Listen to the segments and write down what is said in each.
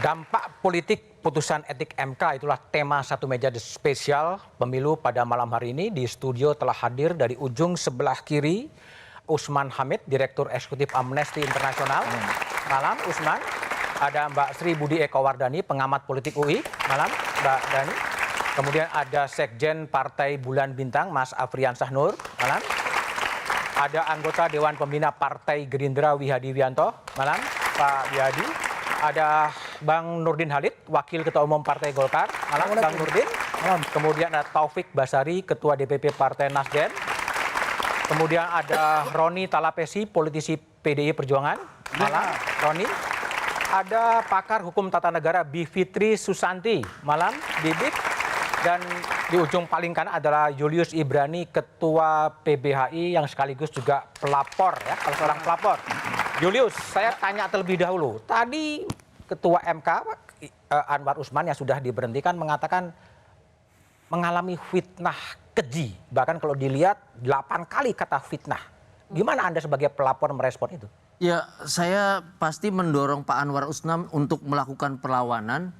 Dampak politik putusan etik MK itulah tema satu meja spesial pemilu pada malam hari ini. Di studio telah hadir dari ujung sebelah kiri Usman Hamid, Direktur Eksekutif Amnesty International. Malam Usman. Ada Mbak Sri Budi Eko Wardani, pengamat politik UI. Malam Mbak Dani. Kemudian ada Sekjen Partai Bulan Bintang, Mas Afriyansah Nur. Malam. Ada anggota Dewan Pembina Partai Gerindra Wihadi Wianto. Malam Pak Wihadi. Ada Bang Nurdin Halid, Wakil Ketua Umum Partai Golkar. Malam Bang Nurdin. Kemudian ada Taufik Basari, Ketua DPP Partai Nasdem. Kemudian ada Roni Talapesi, politisi PDI Perjuangan. Malam Roni. Ada pakar hukum tata negara Bivitri Susanti. Malam Bibit. Dan di ujung paling kanan adalah Julius Ibrani, Ketua PBHI yang sekaligus juga pelapor ya, kalau seorang pelapor. Julius, saya tanya terlebih dahulu. Tadi Ketua MK Anwar Usman yang sudah diberhentikan mengatakan mengalami fitnah keji. Bahkan kalau dilihat 8 kali kata fitnah. Gimana Anda sebagai pelapor merespon itu? Ya, saya pasti mendorong Pak Anwar Usman untuk melakukan perlawanan,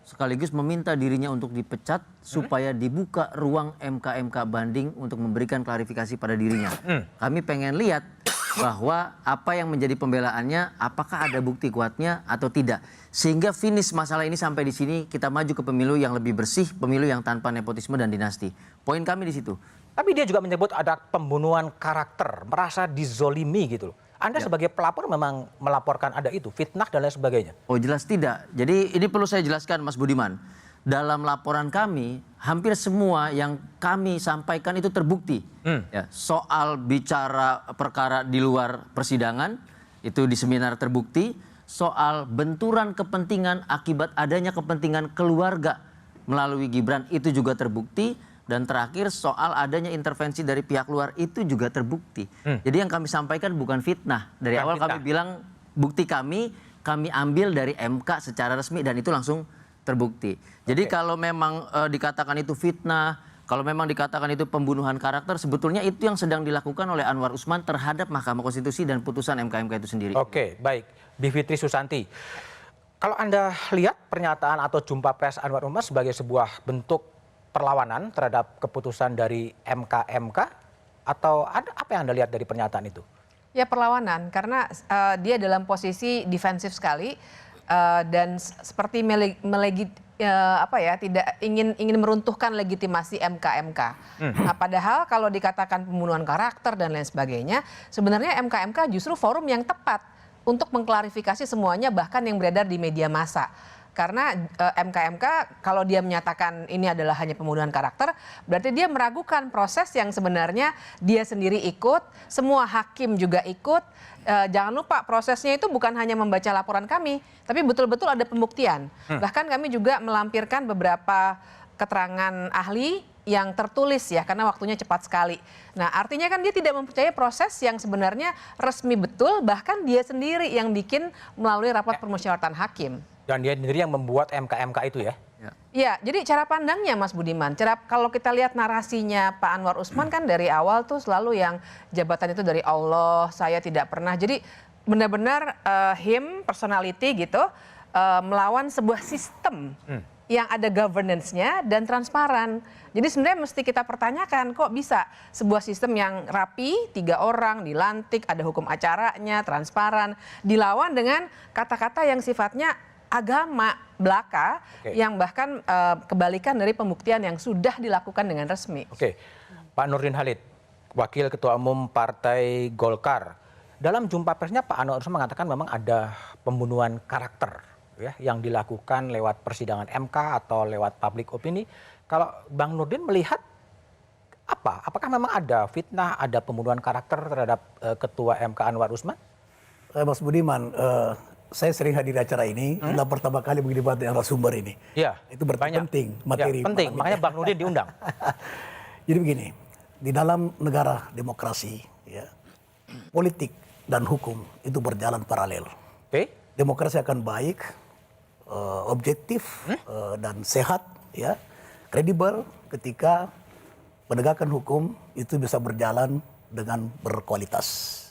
sekaligus meminta dirinya untuk dipecat supaya dibuka ruang MK-MK banding untuk memberikan klarifikasi pada dirinya. Kami pengen lihat bahwa apa yang menjadi pembelaannya, apakah ada bukti kuatnya atau tidak. Sehingga finish masalah ini sampai di sini, kita maju ke pemilu yang lebih bersih, pemilu yang tanpa nepotisme dan dinasti. Poin kami di situ. Tapi dia juga menyebut ada pembunuhan karakter, merasa dizolimi gitu loh. Anda sebagai pelapor memang melaporkan ada itu, fitnah dan lain sebagainya? Oh jelas tidak. Jadi ini perlu saya jelaskan Mas Budiman. Dalam laporan kami, hampir semua yang kami sampaikan itu terbukti. Ya, soal bicara perkara di luar persidangan, itu di seminar terbukti. Soal benturan kepentingan akibat adanya kepentingan keluarga melalui Gibran, itu juga terbukti. Dan terakhir soal adanya intervensi dari pihak luar itu juga terbukti. Jadi yang kami sampaikan bukan fitnah. Dari awal kami bilang bukti kami ambil dari MK secara resmi dan itu langsung terbukti. Jadi kalau memang dikatakan itu fitnah, kalau memang dikatakan itu pembunuhan karakter, sebetulnya itu yang sedang dilakukan oleh Anwar Usman terhadap Mahkamah Konstitusi dan putusan MK-MK itu sendiri. Oke, baik. Bivitri Susanti. Kalau Anda lihat pernyataan atau jumpa pers Anwar Usman sebagai sebuah bentuk perlawanan terhadap keputusan dari MK-MK atau ada apa yang Anda lihat dari pernyataan itu? Ya perlawanan karena dia dalam posisi defensif sekali dan seperti tidak ingin meruntuhkan legitimasi MK-MK. Padahal kalau dikatakan pembunuhan karakter dan lain sebagainya, sebenarnya MK-MK justru forum yang tepat untuk mengklarifikasi semuanya bahkan yang beredar di media massa. Karena MK-MK kalau dia menyatakan ini adalah hanya pembunuhan karakter, berarti dia meragukan proses yang sebenarnya dia sendiri ikut, semua hakim juga ikut. Jangan lupa prosesnya itu bukan hanya membaca laporan kami, tapi betul-betul ada pembuktian. Bahkan kami juga melampirkan beberapa keterangan ahli yang tertulis ya, karena waktunya cepat sekali. Nah artinya kan dia tidak mempercayai proses yang sebenarnya resmi betul, bahkan dia sendiri yang bikin melalui rapat permusyawaratan hakim. Dan dia sendiri yang membuat MK-MK itu ya? Iya, jadi cara pandangnya Mas Budiman, kalau kita lihat narasinya Pak Anwar Usman kan dari awal tuh selalu yang jabatan itu dari Allah, saya tidak pernah. Jadi benar-benar personality gitu, melawan sebuah sistem yang ada governance-nya dan transparan. Jadi sebenarnya mesti kita pertanyakan kok bisa sebuah sistem yang rapi, 3 orang dilantik, ada hukum acaranya, transparan, dilawan dengan kata-kata yang sifatnya agama belaka yang bahkan kebalikan dari pembuktian yang sudah dilakukan dengan resmi. Oke, Pak Nurdin Halid, Wakil Ketua Umum Partai Golkar. Dalam jumpa persnya Pak Anwar Usman mengatakan memang ada pembunuhan karakter ya, yang dilakukan lewat persidangan MK atau lewat public opini. Kalau Bang Nurdin melihat apa? Apakah memang ada fitnah, ada pembunuhan karakter terhadap Ketua MK Anwar Usman? Mas Budiman, saya sering hadir di acara ini, adalah pertama kali begini buat narasumber ini. Ya, itu berarti penting materi. Ya, penting, makanya Bang Nurdin diundang. Jadi begini, di dalam negara demokrasi, ya, politik dan hukum itu berjalan paralel. Demokrasi akan baik, objektif dan sehat, ya, kredibel ketika penegakan hukum itu bisa berjalan dengan berkualitas.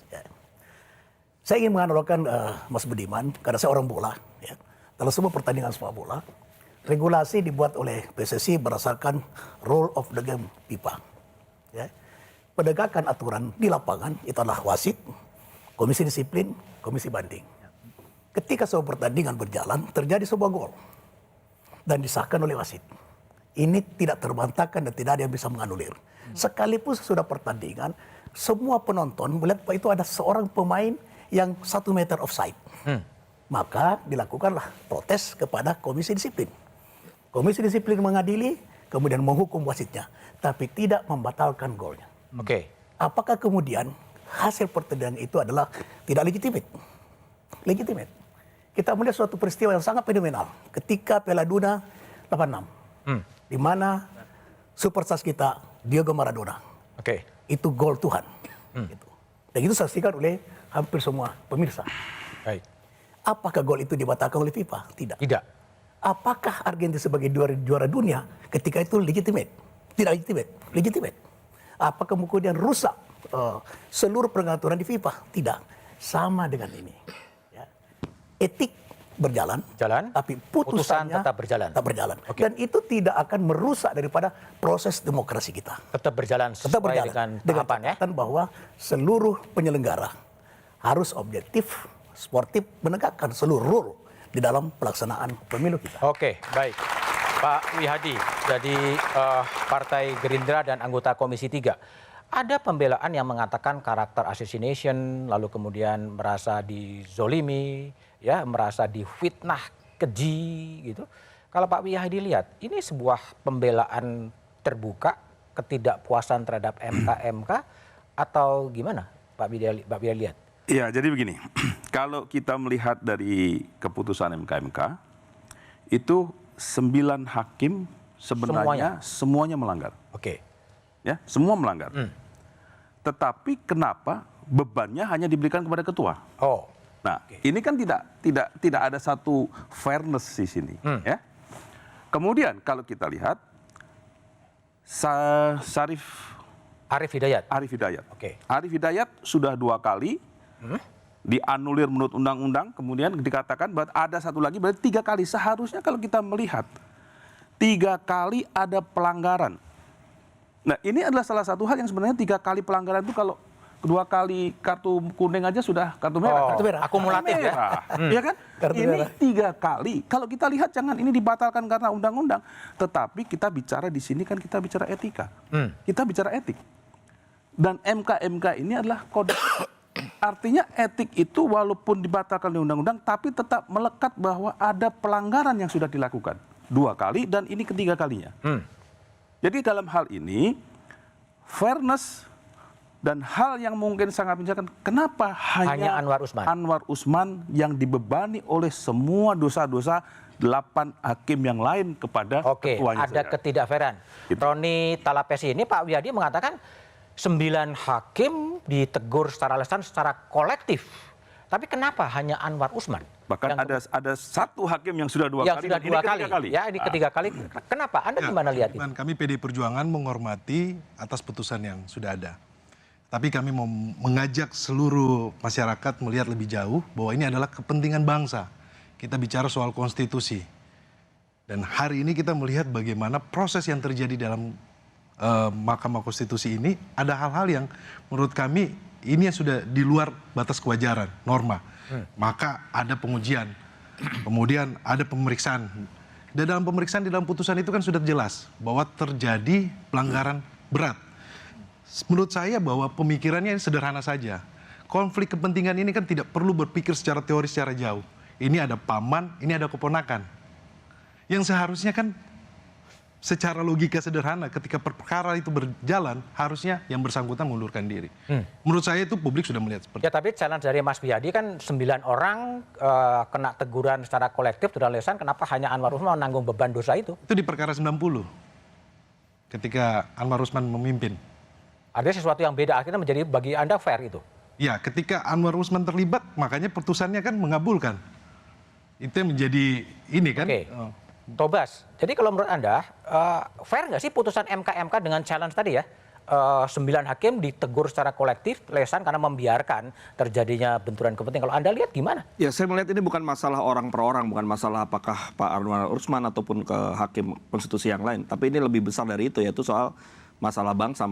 Saya ingin menganalogkan Mas Budiman, karena saya orang bola, ya. dalam sebuah pertandingan sepak bola, regulasi dibuat oleh PSSI berdasarkan rule of the game FIFA. Ya. Penegakan aturan di lapangan itu adalah wasit, komisi disiplin, komisi banding. Ketika sebuah pertandingan berjalan, terjadi sebuah gol dan disahkan oleh wasit. Ini tidak terbantahkan dan tidak ada yang bisa menganulir. Sekalipun sesudah pertandingan, semua penonton melihat bahwa itu ada seorang pemain yang 1 meter offside. Maka dilakukanlah protes kepada komisi disiplin. Komisi disiplin mengadili, kemudian menghukum wasitnya, tapi tidak membatalkan golnya. Oke. Apakah kemudian hasil pertandingan itu adalah tidak legitimate? Legitimate. Kita melihat suatu peristiwa yang sangat fenomenal ketika Piala Dunia 86, di mana superstar kita Diego Maradona. Oke. Itu gol Tuhan. Gitu. Dan itu disaksikan oleh hampir semua pemirsa. Baik. Apakah gol itu dibatalkan oleh FIFA? Tidak. Tidak. Apakah Argentina sebagai juara dunia ketika itu legitimate? Tidak legitimate. Legitimate. Apakah kemudian rusak seluruh pengaturan di FIFA? Tidak. Sama dengan ini. Ya. Etik berjalan, tapi putusannya tetap berjalan. Tetap berjalan. Oke. Dan itu tidak akan merusak daripada proses demokrasi kita. Tetap berjalan sesuai dengan tahapan ya. catatan bahwa seluruh penyelenggara harus objektif, sportif, menegakkan seluruh rule di dalam pelaksanaan pemilu kita. Oke, baik. Pak Wihadi, jadi Partai Gerindra dan anggota Komisi 3. Ada pembelaan yang mengatakan karakter assassination, lalu kemudian merasa dizolimi, ya, merasa difitnah, keji, gitu. Kalau Pak Wihadi lihat, ini sebuah pembelaan terbuka, ketidakpuasan terhadap MK atau gimana, Pak Wihadi lihat? Iya, jadi begini, kalau kita melihat dari keputusan MK, itu 9 hakim sebenarnya semuanya melanggar. Oke. Ya, semua melanggar. Tetapi kenapa bebannya hanya diberikan kepada ketua? Oh. Nah, ini kan tidak ada satu fairness di sini, ya. Kemudian kalau kita lihat Arif Hidayat. Oke. Arif Hidayat sudah 2 kali dianulir menurut undang-undang, kemudian dikatakan bahwa ada satu lagi, berarti 3 kali. Seharusnya kalau kita melihat 3 kali ada pelanggaran. Nah, ini adalah salah satu hal yang sebenarnya 3 kali pelanggaran itu kalau 2 kali kartu kuning aja sudah kartu merah. Kartu merah. Akumulatif ya. Iya kan? Kartu Ini merah. 3 kali. Kalau kita lihat jangan ini dibatalkan karena undang-undang, tetapi kita bicara di sini kan kita bicara etika. Kita bicara etik. Dan MK ini adalah kode. Artinya etik itu walaupun dibatalkan oleh undang-undang, tapi tetap melekat bahwa ada pelanggaran yang sudah dilakukan 2 kali dan ini ketiga kalinya. Jadi dalam hal ini fairness dan hal yang mungkin sangat menjelaskan kenapa hanya Anwar Usman yang dibebani oleh semua dosa-dosa 8 hakim yang lain kepada ketuanya. Ada ketidakfairan. Roni Talapesi ini Pak Wihadi mengatakan 9 hakim ditegur secara lisan secara kolektif. Tapi kenapa hanya Anwar Usman? Bahkan ada 1 hakim yang sudah 2 yang kali. sudah 2 kali. Ya, ini ketiga kali. Kenapa? Anda gimana lihat itu? Kami PDI Perjuangan menghormati atas putusan yang sudah ada. Tapi kami mau mengajak seluruh masyarakat melihat lebih jauh bahwa ini adalah kepentingan bangsa. Kita bicara soal konstitusi. Dan hari ini kita melihat bagaimana proses yang terjadi dalam Mahkamah Konstitusi ini ada hal-hal yang menurut kami ini yang sudah di luar batas kewajaran, norma. Maka ada pengujian, kemudian ada pemeriksaan. Dan dalam pemeriksaan di dalam putusan itu kan sudah jelas bahwa terjadi pelanggaran berat. Menurut saya bahwa pemikirannya ini sederhana saja. Konflik kepentingan ini kan tidak perlu berpikir secara teori secara jauh. Ini ada paman, ini ada keponakan. Yang seharusnya kan secara logika sederhana ketika perkara itu berjalan harusnya yang bersangkutan mengundurkan diri. Menurut saya itu publik sudah melihat seperti itu. Ya, tapi challenge dari Mas Wihadi kan 9 orang kena teguran secara kolektif dan lisan, kenapa hanya Anwar Usman menanggung beban dosa itu? Itu di perkara 90 ketika Anwar Usman memimpin. Ada sesuatu yang beda, akhirnya menjadi bagi Anda fair itu? Ya, ketika Anwar Usman terlibat makanya putusannya kan mengabulkan. Itu yang menjadi ini kan. Oke. Tobas, jadi kalau menurut Anda fair nggak sih putusan MK dengan challenge tadi ya? 9 hakim ditegur secara kolektif lesan karena membiarkan terjadinya benturan kepentingan. Kalau Anda lihat gimana? Ya, saya melihat ini bukan masalah orang per orang, bukan masalah apakah Pak Anwar Usman ataupun ke hakim konstitusi yang lain. Tapi ini lebih besar dari itu, yaitu soal masalah bangsa,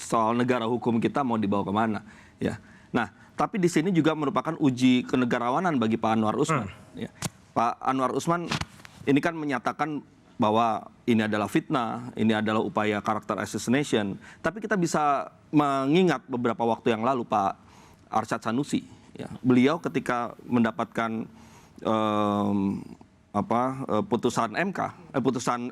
soal negara hukum kita mau dibawa kemana. Ya. Nah, tapi di sini juga merupakan uji kenegarawanan bagi Pak Anwar Usman. Ya. Pak Anwar Usman ini kan menyatakan bahwa ini adalah fitnah, ini adalah upaya karakter assassination. Tapi kita bisa mengingat beberapa waktu yang lalu Pak Arsyad Sanusi, ya, beliau ketika mendapatkan putusan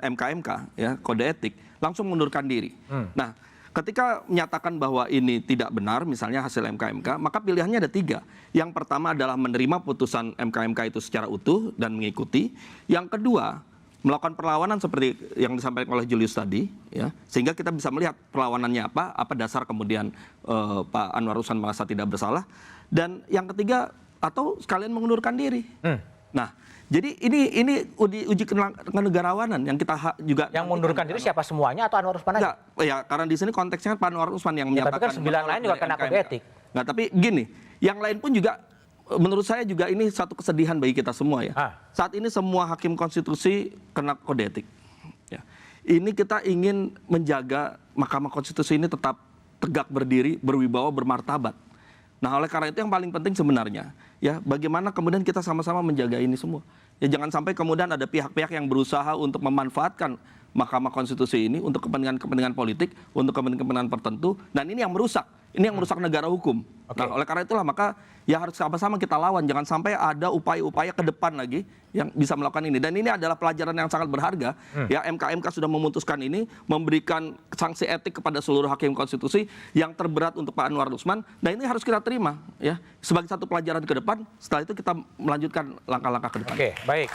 MK, ya, kode etik, langsung mengundurkan diri. Nah, ketika menyatakan bahwa ini tidak benar, misalnya hasil MK, maka pilihannya ada 3. Yang pertama adalah menerima putusan MK itu secara utuh dan mengikuti. Yang kedua, melakukan perlawanan seperti yang disampaikan oleh Julius tadi, ya, sehingga kita bisa melihat perlawanannya apa dasar kemudian Pak Anwar Usman merasa tidak bersalah. Dan yang ketiga, atau sekalian mengundurkan diri. Nah, jadi ini uji kenegarawanan yang kita juga... Yang mengundurkan diri siapa semuanya atau Anwar Usman aja? Enggak, ya karena di sini konteksnya Pak Anwar Usman yang Ya, menyatakan... tapi kan 9 lain juga kena kode etik. Nggak, tapi gini, yang lain pun juga... Menurut saya juga ini satu kesedihan bagi kita semua, ya. Saat ini semua hakim konstitusi kena kode etik. Ya. Ini kita ingin menjaga Mahkamah Konstitusi ini tetap tegak berdiri, berwibawa, bermartabat. Nah, oleh karena itu yang paling penting sebenarnya, ya, bagaimana kemudian kita sama-sama menjaga ini semua. Ya, jangan sampai kemudian ada pihak-pihak yang berusaha untuk memanfaatkan Mahkamah Konstitusi ini untuk kepentingan politik, untuk kepentingan tertentu, dan ini yang merusak. Ini yang merusak negara hukum. Nah, oleh karena itulah maka ya harus sama-sama kita lawan. Jangan sampai ada upaya-upaya ke depan lagi yang bisa melakukan ini. Dan ini adalah pelajaran yang sangat berharga. Ya, MK sudah memutuskan ini, memberikan sanksi etik kepada seluruh hakim konstitusi yang terberat untuk Pak Anwar Usman. Dan ini harus kita terima, ya, sebagai satu pelajaran ke depan. Setelah itu kita melanjutkan langkah-langkah ke depan. Oke, baik.